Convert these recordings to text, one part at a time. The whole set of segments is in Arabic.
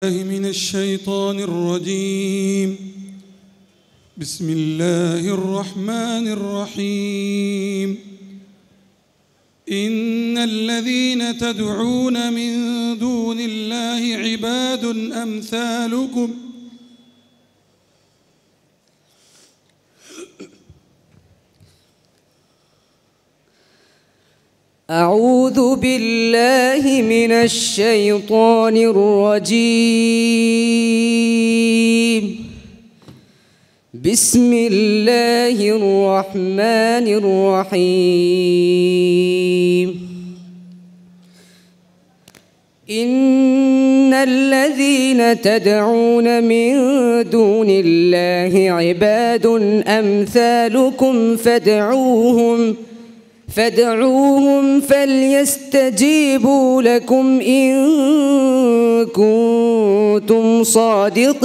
من الشيطان الرجيم. بسم الله الرحمن الرحيم. إن الذين تدعون من دون الله عباد أمثالكم أعوذ بالله من الشيطان الرجيم. بسم الله الرحمن الرحيم. إن الذين تدعون من دون الله عباد أمثالكم فادعوهم فليستجيبوا لكم إن كنتم صادقين.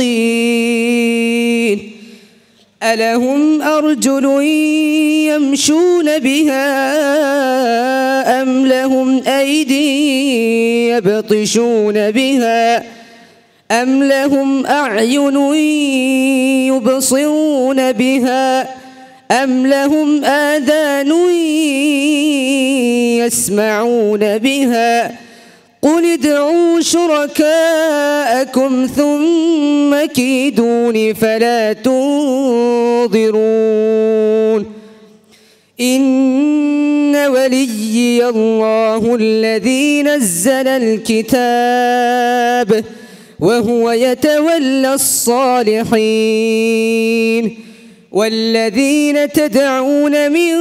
ألهم أرجل يمشون بها أم لهم أيدي يبطشون بها أم لهم أعين يبصرون بها أم لهم آذان يسمعون بها قل ادعوا شركاءكم ثم كيدون فلا تنظرون. إن وليي الله الذي نزل الكتاب وهو يتولى الصالحين. والذين تدعون من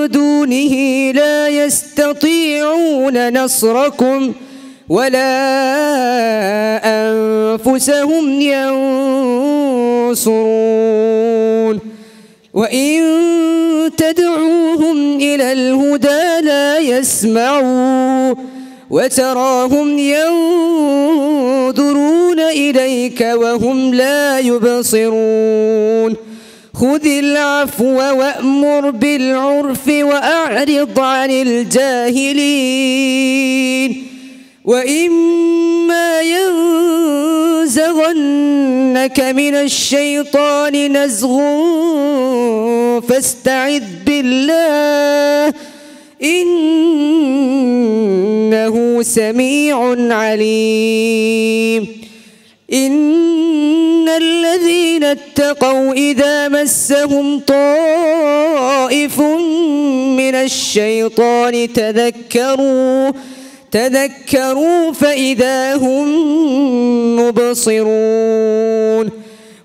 دونه لا يستطيعون نصركم ولا أنفسهم ينصرون. وإن تدعوهم إلى الهدى لا يسمعوا وتراهم ينظرون إليك وهم لا يبصرون. خذ العفو وأمر بالعرف وأعرض عن الجاهلين. وإما ينزغنك من الشيطان نزغ فاستعذ بالله إنه سميع عليم. إن الذين اتقوا إذا مسهم طائف من الشيطان تذكروا فإذا هم مبصرون.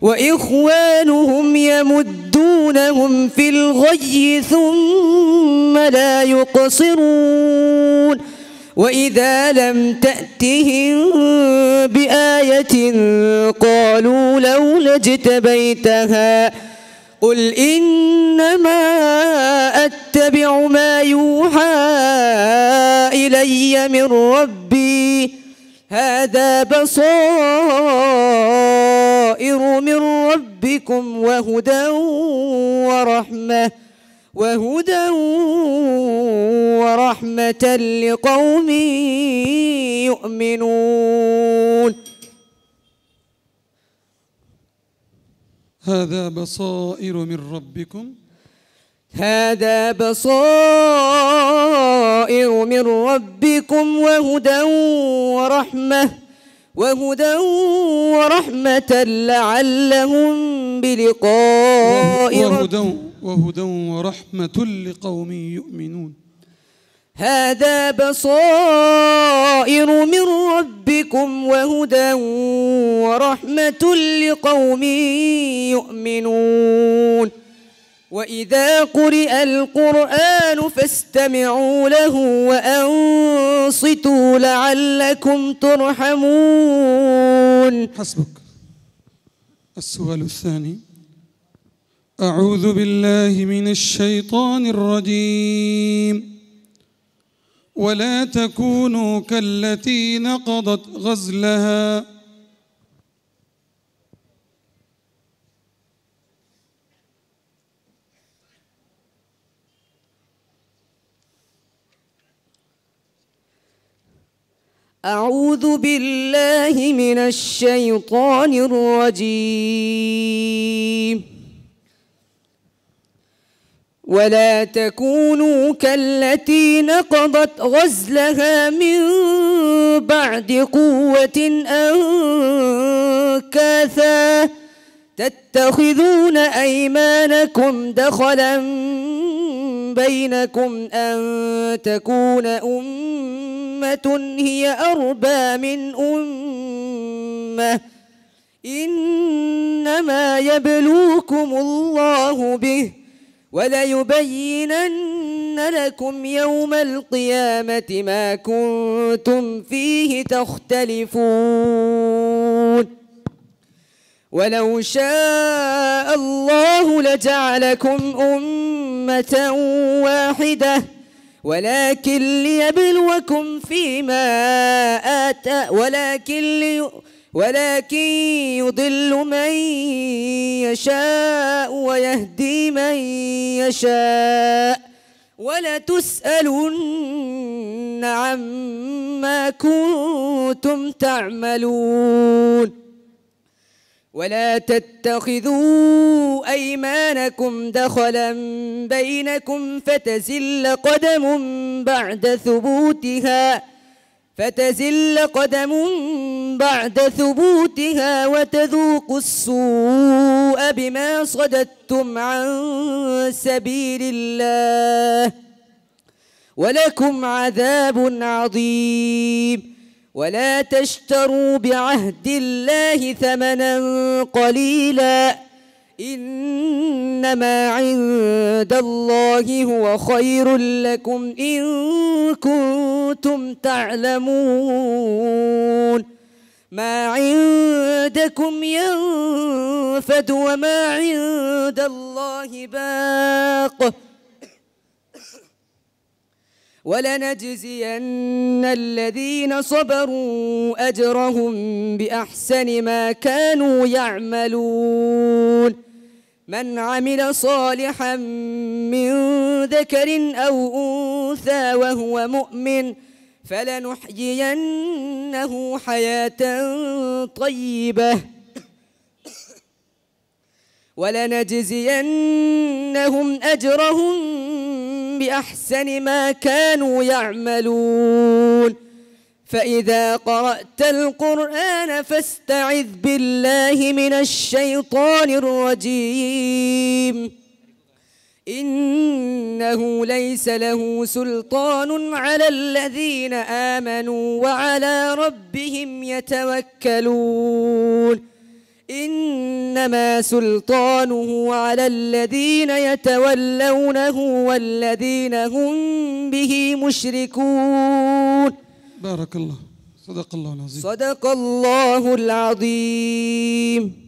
وإخوانهم يمدونهم في الغي ثم لا يقصرون. وإذا لم تأتهم بآية قالوا لولا اجتبيتها قل إنما أتبع ما يوحى إلي من ربي هذا بصائر من ربكم وهدى ورحمة لقوم يؤمنون. هذا بصائر من ربكم ورحمة لعلهم بلقاء وهدى ورحمة لقوم يؤمنون. هذا بصائر من ربكم وهدى ورحمة لقوم يؤمنون. وإذا قرئ القرآن فاستمعوا له وأنصتوا لعلكم ترحمون. حسبك. السؤال الثاني. أعوذ بالله من الشيطان الرجيم. ولا تكونوا كالتي نقضت غزلها أعوذ بالله من الشيطان الرجيم. ولا تكونوا كالتي نقضت غزلها من بعد قوة أنكاثا تتخذون أيمانكم دخلا بينكم أن تكون أمة هي أربى من أمة إنما يبلوكم الله به وليبينن لكم يوم القيامة ما كنتم فيه تختلفون. ولو شاء الله لجعلكم أمة واحدة ولكن ليبلوكم فيما ولكن يضل من يشاء ويهدي من يشاء ولتسألن عما كنتم تعملون. ولا تتخذوا أيمانكم دخلا بينكم فتزل قدم بعد ثبوتها وتذوقوا السوء بما صددتم عن سبيل الله ولكم عذاب عظيم. ولا تشتروا بعهد الله ثمنا قليلا إنما عند الله هو خير لكم إن كنتم تعلمون. ما عندكم ينفد وما عند الله باق ولنجزين الذين صبروا أجرهم بأحسن ما كانوا يعملون. من عمل صالحا من ذكر أو أنثى وهو مؤمن فلنحيينه حياة طيبة ولنجزينهم أجرهم بأحسن ما كانوا يعملون. فإذا قرأت القرآن فاستعذ بالله من الشيطان الرجيم إنه ليس له سلطان على الذين آمنوا وعلى ربهم يتوكلون. إنما سلطانه على الذين يتولونه والذين هم به مشركون. بارك الله. صدق الله العظيم. صدق الله العظيم.